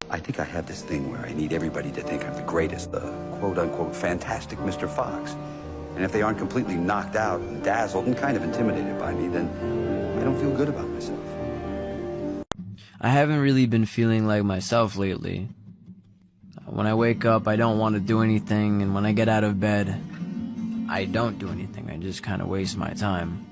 I think I have this thing where I need everybody to think I'm the greatest, the quote-unquote fantastic Mr. Fox. And if they aren't completely knocked out and dazzled and kind of intimidated by me, then I don't feel good about myself. I haven't really been feeling like myself lately. When I wake up, I don't want to do anything, and when I get out of bed, I don't do anything. I just kind of waste my time.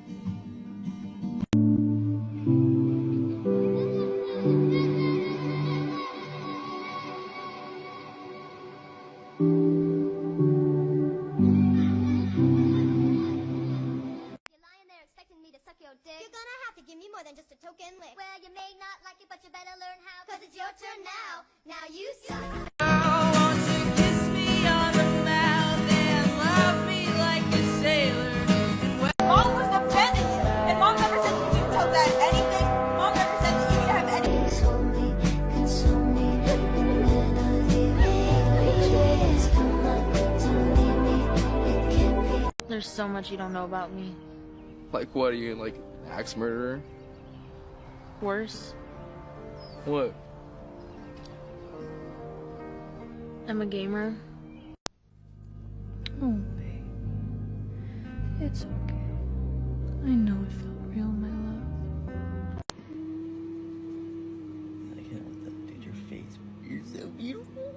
You're gonna have to give me more than just a token lick. Well, you may not like it, but you better learn how. Cause it's your turn now. Now you suck. Oh, won't you kiss me on the mouth and love me like a sailor? Mom was defending you, and Mom never said you need to tell Dad anything. Mom never said that you need to have anything. Console me, and then I'll leave it. Come on, don't leave me. It can't be. There's so much you don't know about me. Like what, are you like an axe murderer? Worse, What? I'm a gamer. Oh, babe. It's okay. I know it felt real, my love. I can't let that dude, your face. You're so beautiful.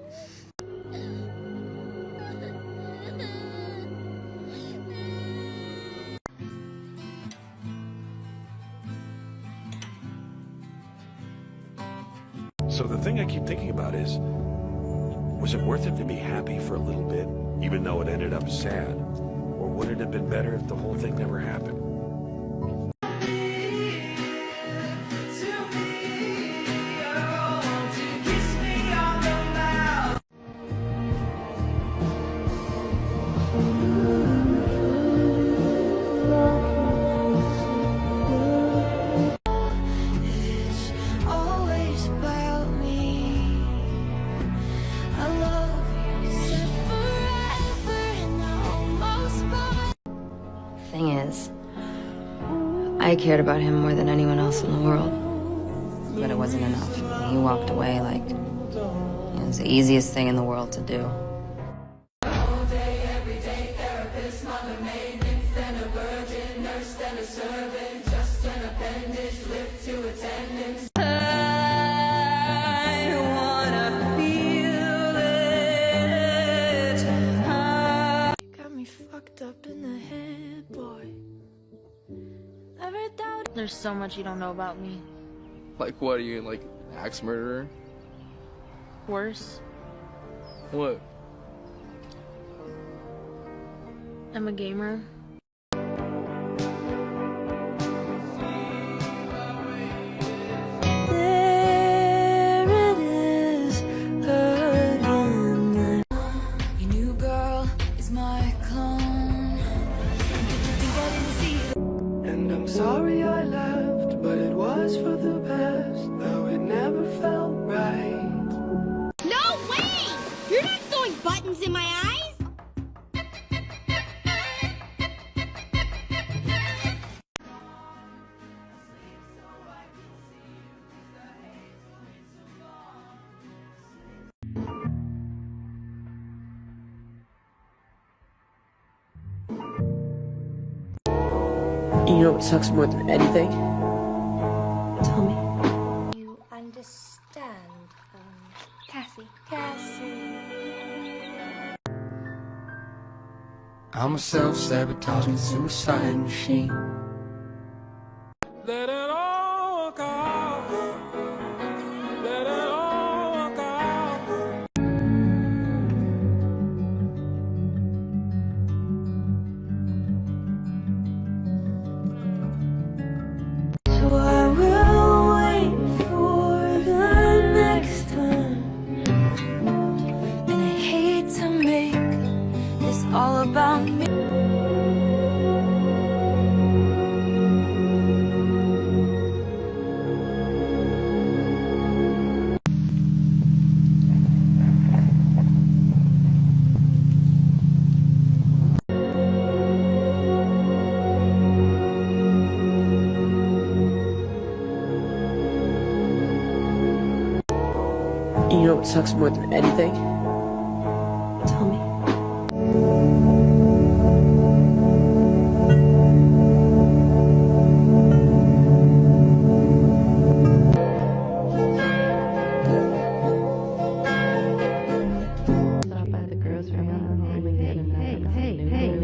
So the thing I keep thinking about is, was it worth it to be happy for a little bit, even though it ended up sad? Or would it have been better if the whole thing never happened? Thing is, I cared about him more than anyone else in the world. But it wasn't enough. He walked away like it was the easiest thing in the world to do. All day, every day, therapist, mother, maid, nymph, then a virgin, nurse, then a servant, just an appendage, lift to attendance. I wanna feel it. You got me fucked up in the head, boy. Never doubted. There's so much you don't know about me. Like what, are you like an axe murderer? Worse, What? I'm a gamer. You know what sucks more than anything? Tell me. You understand, Cassie. I'm a self-sabotaging suicide machine. Let it all go. Let it all go. So I will wait for the next time. And I hate to make this all about me. You know what sucks more than anything? Tell me.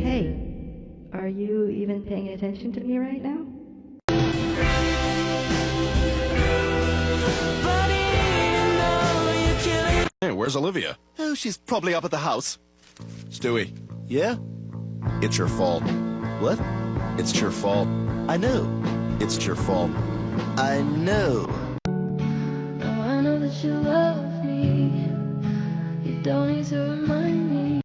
Hey, are you even paying attention to me right now? Hey, where's Olivia? Oh, she's probably up at the house. Stewie. Yeah? It's your fault. What? It's your fault. I know. It's your fault. I know. Now I know that you love me. You don't need to remind me.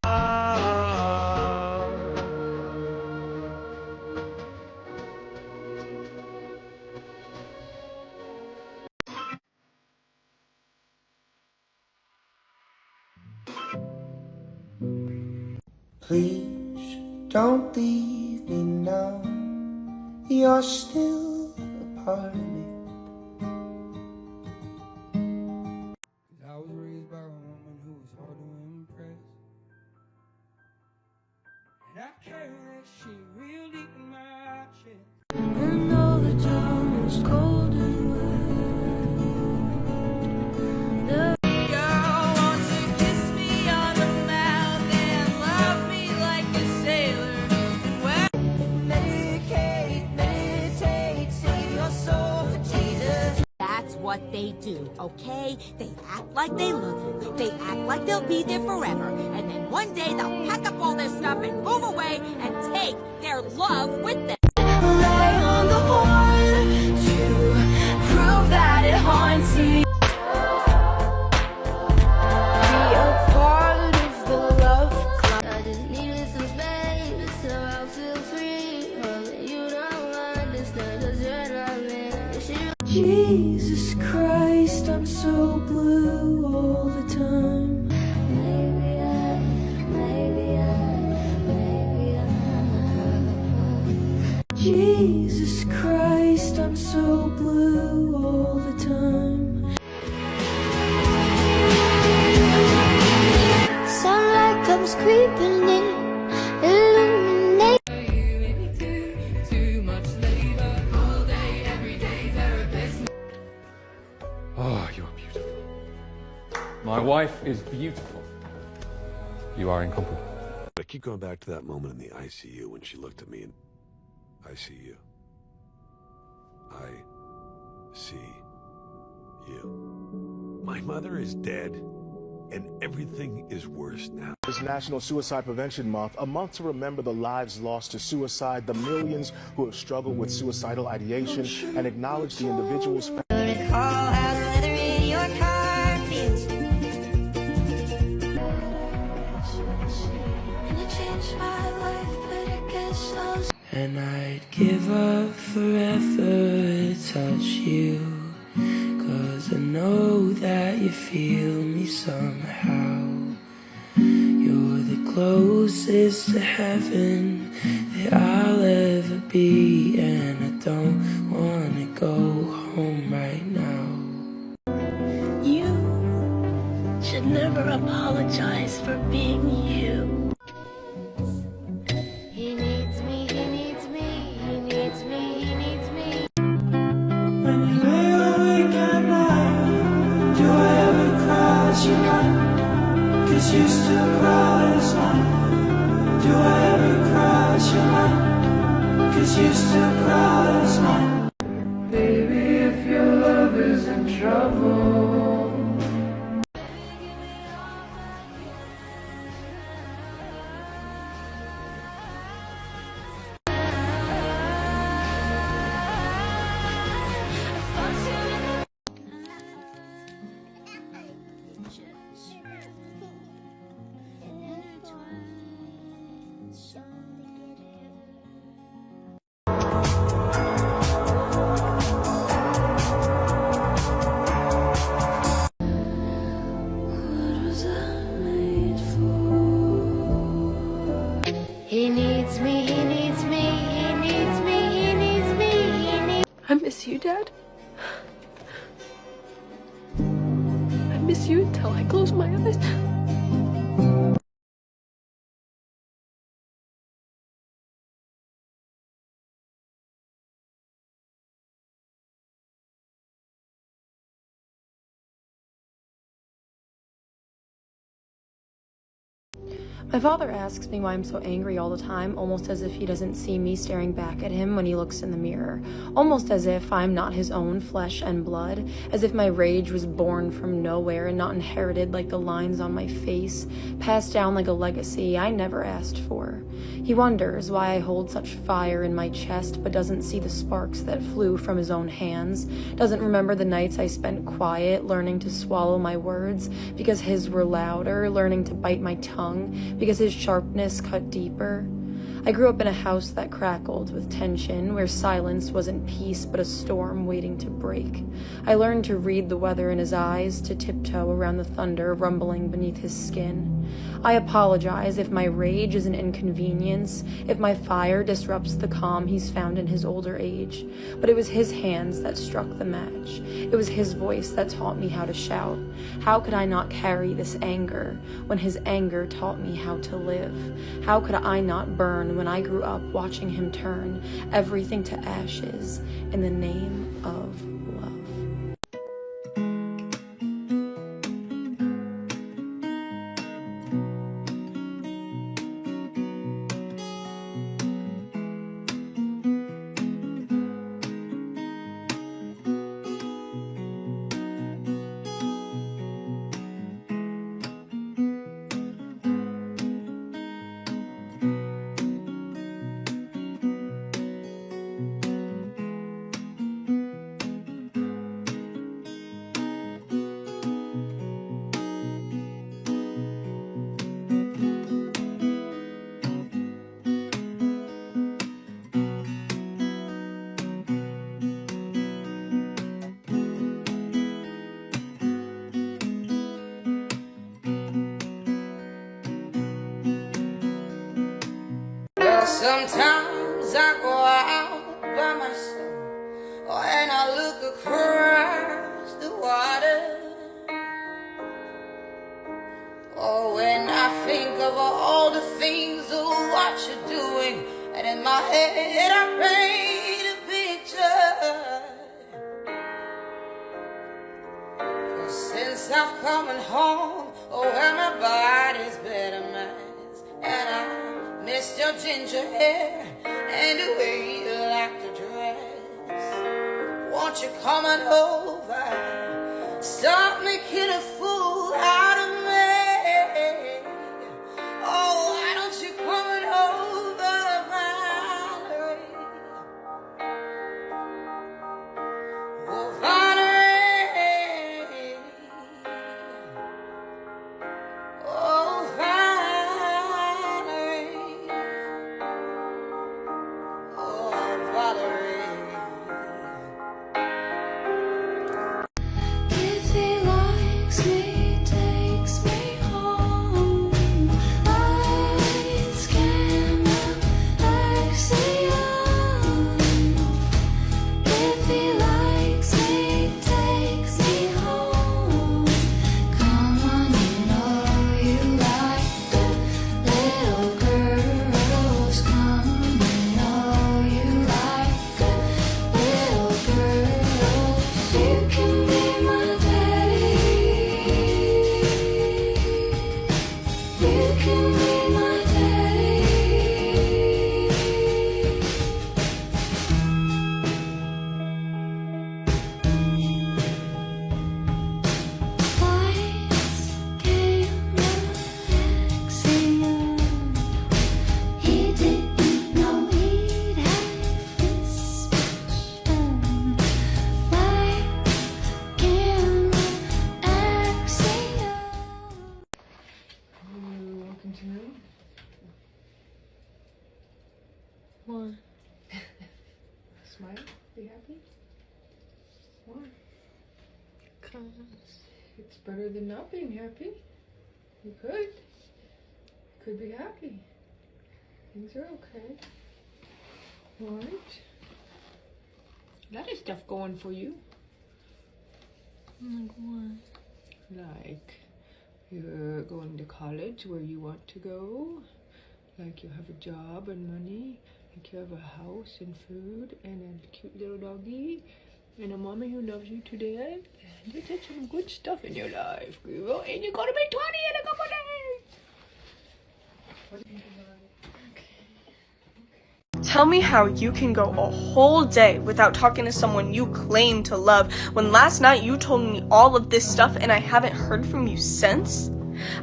Please don't leave me now. You're still a part of me. I was raised by a woman who was hard to impress. And I carry that shit real deep in my chest. I know the town is cold and wet. Girl, won't you kiss me on the mouth and love me like a sailor? Meditate, save your soul for Jesus. That's what they do, okay? They act like they love you. They act like they'll be there forever. And then one day they'll pack up all their stuff and move away and take their love with them. Lay on the horn to prove that it haunts me. Be a part of the love club. I just needed some space so I feel free. Well, you don't understand 'cause you're not me. Jesus Christ, I'm so blue all the time. Maybe Jesus Christ, I'm so blue all the time. Sunlight comes creeping in, illuminate. Too much labor all day, every day, therapist. Oh, you're beautiful. My wife is beautiful. You are incomparable. I keep going back to that moment in the ICU when she looked at me and I see you. I see you. My mother is dead, and everything is worse now. This National Suicide Prevention Month, a month to remember the lives lost to suicide, the millions who have struggled with suicidal ideation, and acknowledge the individuals. And I'd give up forever to touch you, 'cause I know that you feel me somehow. You're the closest to heaven that I'll ever be, and I don't wanna go home right now. You should never apologize for being you. He needs me, he needs me, he needs me Tears used to cross my baby, if your love is in trouble. He needs me, he needs me, he needs me, he needs me, he needs I miss you, Dad. I miss you until I close my eyes. My father asks me why I'm so angry all the time, almost as if he doesn't see me staring back at him when he looks in the mirror. Almost as if I'm not his own flesh and blood, as if my rage was born from nowhere and not inherited like the lines on my face, passed down like a legacy I never asked for. He wonders why I hold such fire in my chest but doesn't see the sparks that flew from his own hands, doesn't remember the nights I spent quiet, learning to swallow my words because his were louder, learning to bite my tongue because his sharpness cut deeper. I grew up in a house that crackled with tension, where silence wasn't peace but a storm waiting to break. I learned to read the weather in his eyes, to tiptoe around the thunder rumbling beneath his skin. I apologize if my rage is an inconvenience, if my fire disrupts the calm he's found in his older age. But it was his hands that struck the match. It was his voice that taught me how to shout. How could I not carry this anger when his anger taught me how to live? How could I not burn when I grew up watching him turn everything to ashes in the name of love? Sometimes I go out by myself, and I look across the water. Oh, when I think of all the things of what you're doing, and in my head I paint a picture. 'Cause since I've come home, oh, well, my body's better masked, and I missed your ginger hair and the way you like to dress. Won't you come on over? Stop making a fool out of me. Oh, why don't you come on over, Valerie? Oh, Valerie. Oh, Valerie. If he likes me Why? Smile? Be happy? Why? Because it's better than not being happy. You could be happy. Things are okay. Right? A lot of stuff going for you. Like what? Like you're going to college where you want to go. Like you have a job and money. Like you have a house and food and a cute little doggy. And a mommy who loves you to death. And you did some good stuff in your life, girl. And you're gonna be 20 in a couple days. What do you think about it? Tell me how you can go a whole day without talking to someone you claim to love when last night you told me all of this stuff and I haven't heard from you since?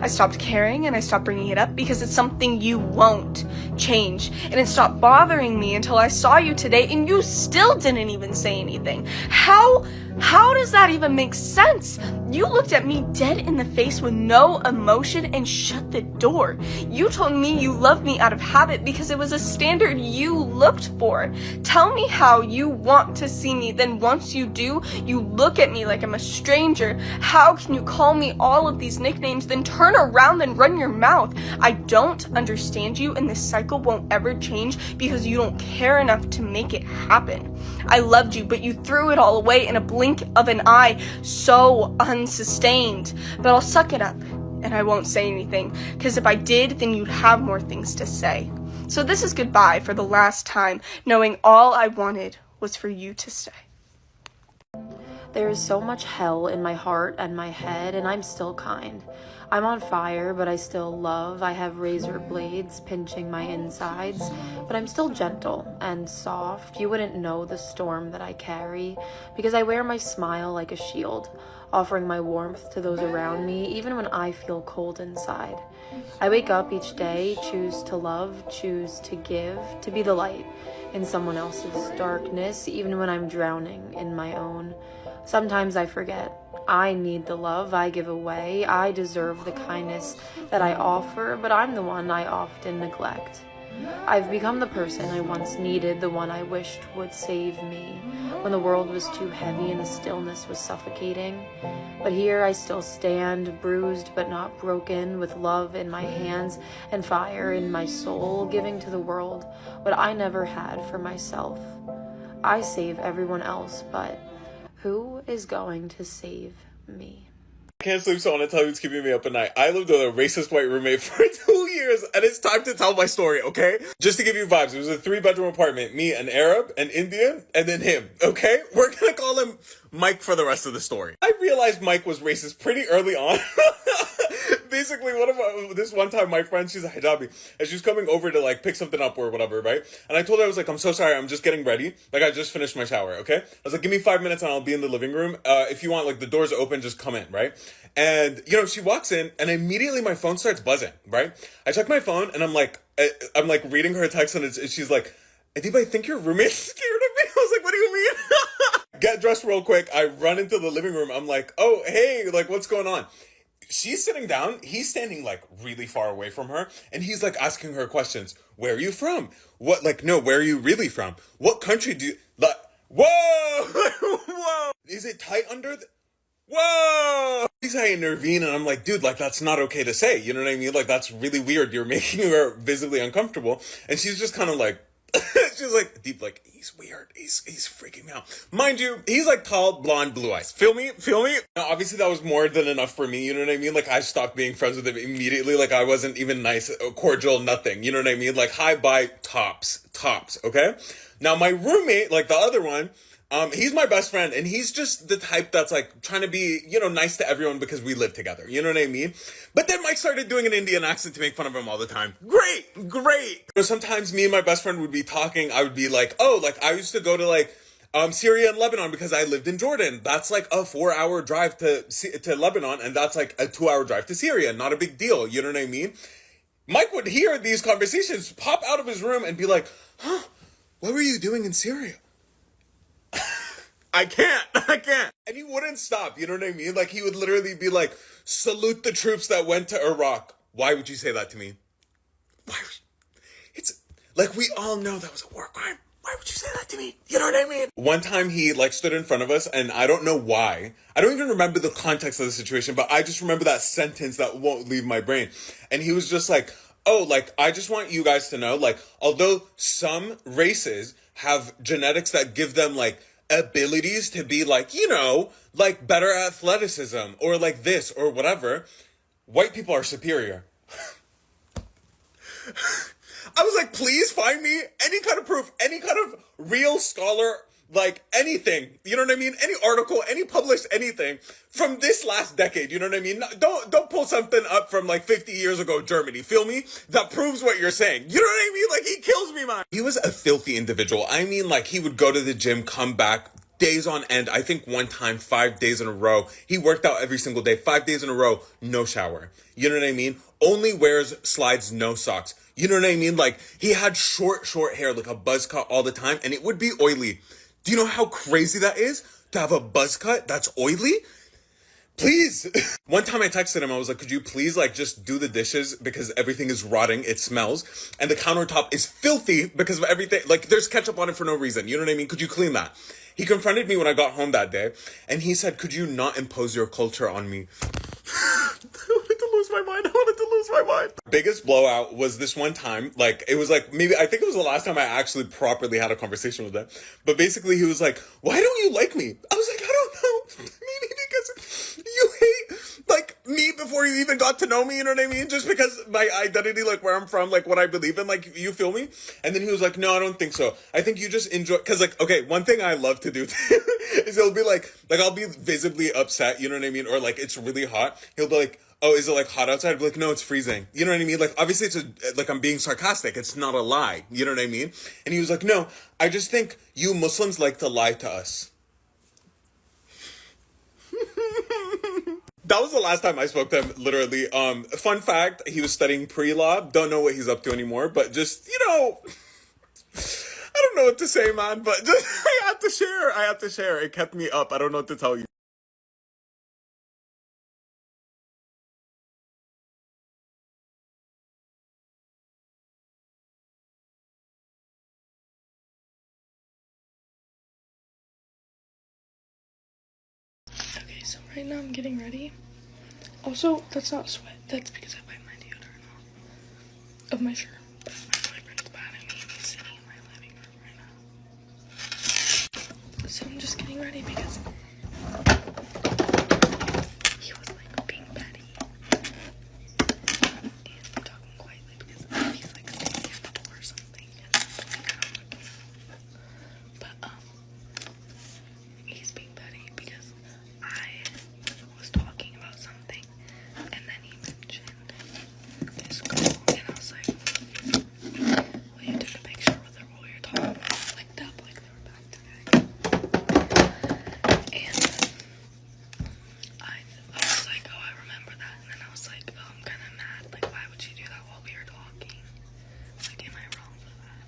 I stopped caring and I stopped bringing it up because it's something you won't change. And it stopped bothering me until I saw you today and you still didn't even say anything. How does that even make sense? You looked at me dead in the face with no emotion and shut the door. You told me you loved me out of habit because it was a standard you looked for. Tell me how you want to see me, then once you do, you look at me like I'm a stranger. How can you call me all of these nicknames, then turn around and run your mouth? I don't understand you, and this cycle won't ever change because you don't care enough to make it happen. I loved you, but you threw it all away in a blink of an eye, so unsustained. But I'll suck it up, and I won't say anything, because if I did, then you'd have more things to say. So this is goodbye for the last time, knowing all I wanted was for you to stay. There is so much hell in my heart and my head, and I'm still kind. I'm on fire, but I still love. I have razor blades pinching my insides, but I'm still gentle and soft. You wouldn't know the storm that I carry, because I wear my smile like a shield, offering my warmth to those around me, even when I feel cold inside. I wake up each day, choose to love, choose to give, to be the light in someone else's darkness, even when I'm drowning in my own. Sometimes I forget. I need the love I give away. I deserve the kindness that I offer, but I'm the one I often neglect. I've become the person I once needed, the one I wished would save me when the world was too heavy and the stillness was suffocating. But here I still stand, bruised but not broken, with love in my hands and fire in my soul, giving to the world what I never had for myself. I save everyone else, but who is going to save me? I can't sleep, so I want to tell you what's keeping me up at night. I lived with a racist white roommate for 2 years, and it's time to tell my story, okay? Just to give you vibes, it was a 3-bedroom apartment. Me, an Arab, an Indian, and then him, okay? We're gonna call him Mike for the rest of the story. I realized Mike was racist pretty early on. Basically, this one time, my friend, she's a hijabi, and she was coming over to, like, pick something up or whatever, right? And I told her, I was like, I'm so sorry, I'm just getting ready. Like, I just finished my shower, okay? I was like, give me 5 minutes and I'll be in the living room. If you want, like, the doors open, just come in, right? And, you know, she walks in, and immediately my phone starts buzzing, right? I check my phone, and I'm like reading her text, and she's like, Adib, I think your roommate's scared of me. I was like, what do you mean? Get dressed real quick. I run into the living room. I'm like, oh, hey, like, what's going on? She's sitting down. He's standing, like, really far away from her, and he's, like, asking her questions. Where are you from? What, like, no, where are you really from? What country do you, like, whoa! Whoa! Is it tight under the... Whoa! Please, I intervene, and I'm like, dude, like, that's not okay to say. You know what I mean? Like, that's really weird. You're making her visibly uncomfortable. And she's just kind of like, she's like, deep, like, he's weird. He's freaking me out. Mind you, he's like tall, blonde, blue eyes. Feel me? Now, obviously, that was more than enough for me. You know what I mean? Like, I stopped being friends with him immediately. Like, I wasn't even nice, cordial, nothing. You know what I mean? Like, hi, bye, tops, okay? Now, my roommate, like the other one, he's my best friend, and he's just the type that's like trying to be, you know, nice to everyone because we live together. You know what I mean? But then Mike started doing an Indian accent to make fun of him all the time. Great. So sometimes me and my best friend would be talking. I would be like, oh, like I used to go to like Syria and Lebanon because I lived in Jordan. That's like a 4-hour drive to Lebanon, and that's like a 2-hour drive to Syria. Not a big deal. You know what I mean? Mike would hear these conversations, pop out of his room, and be like, huh, what were you doing in Syria? I can't. And he wouldn't stop, you know what I mean? Like, he would literally be like, salute the troops that went to Iraq. Why would you say that to me? Why? It's, Like, we all know that was a war crime. Why would you say that to me? You know what I mean? One time he like stood in front of us, and I don't know why. I don't even remember the context of the situation, but I just remember that sentence that won't leave my brain. And he was just like, oh, like, I just want you guys to know, like, although some races have genetics that give them like abilities to be like, you know, like better athleticism or like this or whatever, white people are superior. I was like, please find me any kind of proof, any kind of real scholar, like anything, you know what I mean? Any article, any published anything from this last decade, you know what I mean? Don't pull something up from like 50 years ago, Germany, feel me? That proves what you're saying. You know what I mean? Like, he kills me, man. He was a filthy individual. I mean, like, he would go to the gym, come back, days on end. I think one time, 5 days in a row. He worked out every single day, 5 days in a row, no shower. You know what I mean? Only wears slides, no socks. You know what I mean? Like, he had short hair, like a buzz cut all the time, and it would be oily. Do you know how crazy that is? To have a buzz cut that's oily? Please. One time I texted him, I was like, could you please like just do the dishes because everything is rotting, it smells, and the countertop is filthy because of everything. Like, there's ketchup on it for no reason. You know what I mean? Could you clean that? He confronted me when I got home that day, and he said, could you not impose your culture on me? I wanted to lose my mind. Biggest blowout was this one time, like, it was like, maybe, I think it was the last time I actually properly had a conversation with him. But basically he was like, why don't you like me? I was like, I don't know. Maybe because you hate, like, me before you even got to know me, you know what I mean? Just because my identity, like, where I'm from, like, what I believe in, like, you feel me? And then he was like, no, I don't think so. I think you just enjoy, because, like, okay, one thing I love to do is he'll be like, I'll be visibly upset, you know what I mean? Or, like, it's really hot. He'll be like, oh, is it like hot outside? I'd be like, no, it's freezing. You know what I mean? Like, obviously it's like I'm being sarcastic. It's not a lie. You know what I mean? And he was like, no, I just think you Muslims like to lie to us. That was the last time I spoke to him, literally. Fun fact, he was studying pre-law. Don't know what he's up to anymore, but just, you know, I don't know what to say, man, but just, I had to share. It kept me up. I don't know what to tell you. Okay, so right now I'm getting ready. Also, that's not sweat. That's because I wiped my deodorant off of my shirt. But my boyfriend's behind me. He's sitting in my living room right now. So I'm just getting ready because he was like being petty. And I'm talking quietly because he's like standing at the door or something. But he's being petty because I was talking about something, and then he mentioned this girl, and I was like, well, you took a picture with her while we were talking about it, like that, like they were back together. And I was like, oh, I remember that, and then I was like, oh, I'm kind of mad, like, why would you do that while we were talking? Like, am I wrong for that?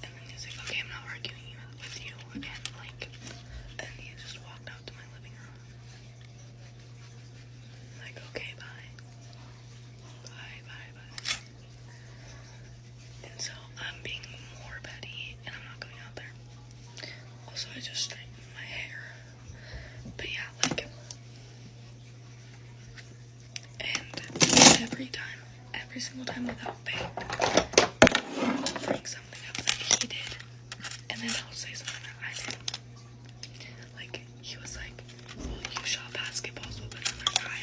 And then he was like, okay, I'm not arguing with you again, like, and he just walked out to my living room. Like, okay, bye. Bye. And so I'm being more petty, and I'm not going out there. Also, I just straightened my hair. But yeah, like, and every single time without fail, I'll bring something up that he did, and then I'll say something that I did. Like, he was like, well, you shot basketballs with another guy.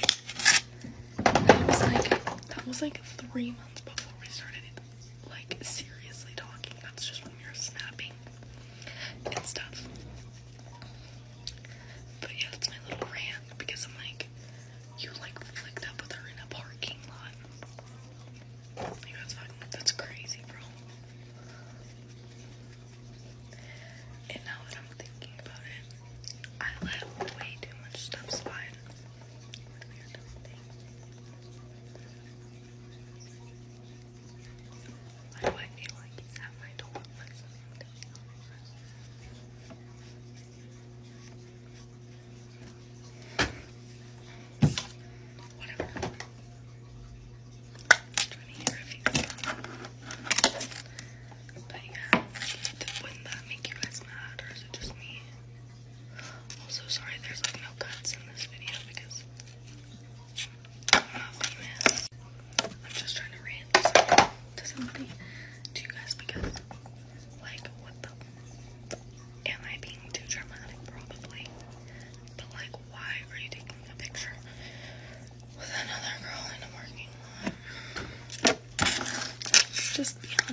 That was like 3 months before we started, like, seriously talking. That's just when we were snapping and stuff. But yeah, that's my little rant, because I'm like, you like flicked up with her in a parking lot. Like, that's crazy, bro. And now that I'm thinking about it, I let way too much stuff slide.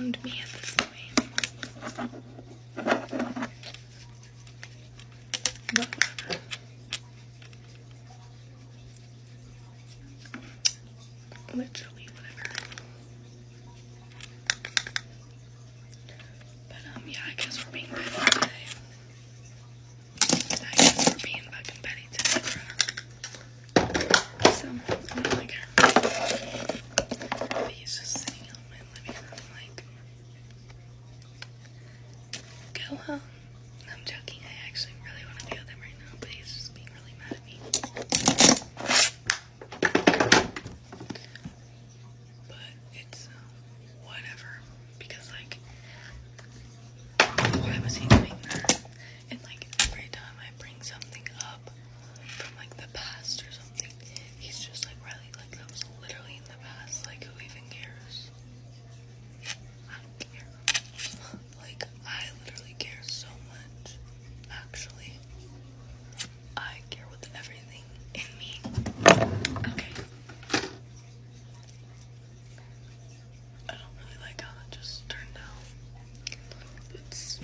around me at this point. But whatever. Literally whatever. But yeah, I guess we're being petty today. I guess we're being fucking petty today, bro. So, I don't like her. But he's just sitting out in my living room like, go home. I'm joking, I actually really want to be with him right now, but he's just being really mad at me. But it's whatever, because like, why was he doing that? And like every time I bring something up from like the past or something, he's just like, Riley, like that was literally in the past, like who even cares? I don't care. Like I literally care so much. Actually, I care with everything in me. Okay. I don't really like how that just turned out. It's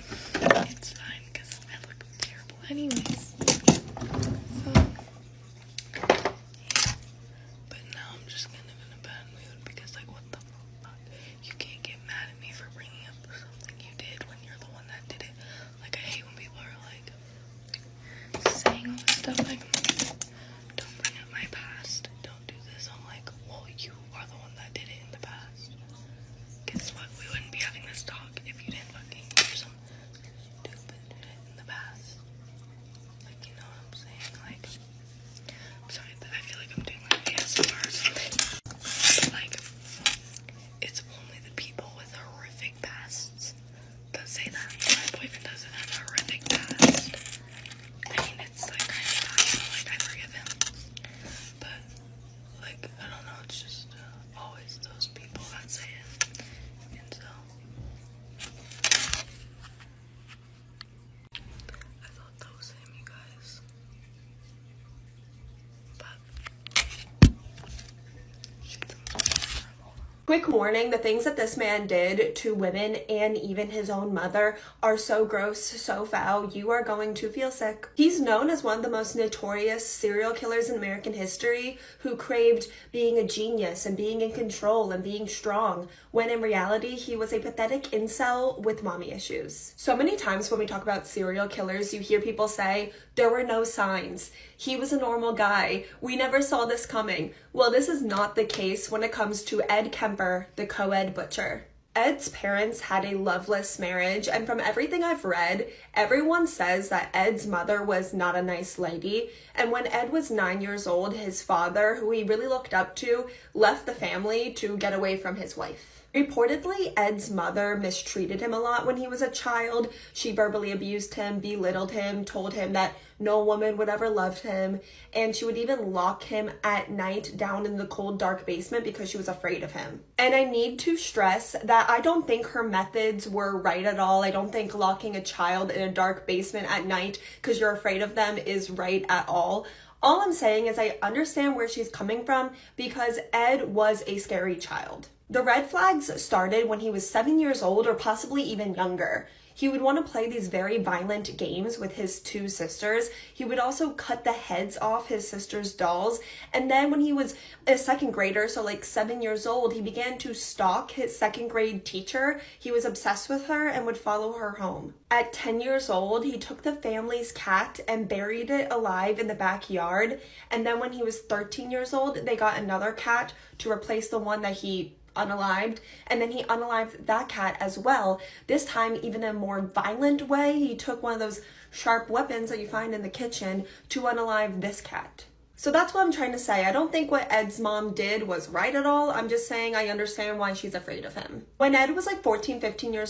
fine because I look terrible anyways. So yeah. But now I'm just kind of in a bad mood because like what the fuck? You can't get mad at me for bringing up something you did when you're the one that did it. Like I hate when people are like saying all this stuff like, don't bring up my past, don't do this. I'm like, well, you are the one that did it in the past. Guess what? We wouldn't be having this talk if you didn't fucking do some stupid shit in the past. Like, you know what I'm saying? Like, I'm sorry, I feel like I'm doing like ASMR or something. But like, it's only the people with horrific pasts that say that. My boyfriend doesn't have a horrific past. I mean, it's like kind of bad, like I forgive him. But like, I don't know, it's just always those people that say it. And so I thought that was him, you guys. But Quick warning, the things that this man did to women and even his own mother are so gross, so foul, you are going to feel sick. He's known as one of the most notorious serial killers in American history who craved being a genius and being in control and being strong, when in reality he was a pathetic incel with mommy issues. So many times when we talk about serial killers, you hear people say, there were no signs. He was a normal guy. We never saw this coming. Well, this is not the case when it comes to Ed Kemper, the co-ed butcher. Ed's parents had a loveless marriage, and from everything I've read, everyone says that Ed's mother was not a nice lady, and when Ed was 9 years old, his father, who he really looked up to, left the family to get away from his wife. Reportedly, Ed's mother mistreated him a lot when he was a child. She verbally abused him, belittled him, told him that no woman would ever love him, and she would even lock him at night down in the cold, dark basement because she was afraid of him. And I need to stress that I don't think her methods were right at all. I don't think locking a child in a dark basement at night because you're afraid of them is right at all. All I'm saying is I understand where she's coming from because Ed was a scary child. The red flags started when he was 7 years old or possibly even younger. He would want to play these very violent games with his two sisters. He would also cut the heads off his sister's dolls. And then when he was a second grader, so like 7 years old, he began to stalk his second grade teacher. He was obsessed with her and would follow her home. At 10 years old, he took the family's cat and buried it alive in the backyard. And then when he was 13 years old, they got another cat to replace the one that he unalived, and then he unalived that cat as well. This time, even in a more violent way, he took one of those sharp weapons that you find in the kitchen to unalive this cat. So that's what I'm trying to say. I don't think what Ed's mom did was right at all. I'm just saying I understand why she's afraid of him. When Ed was like 14, 15 years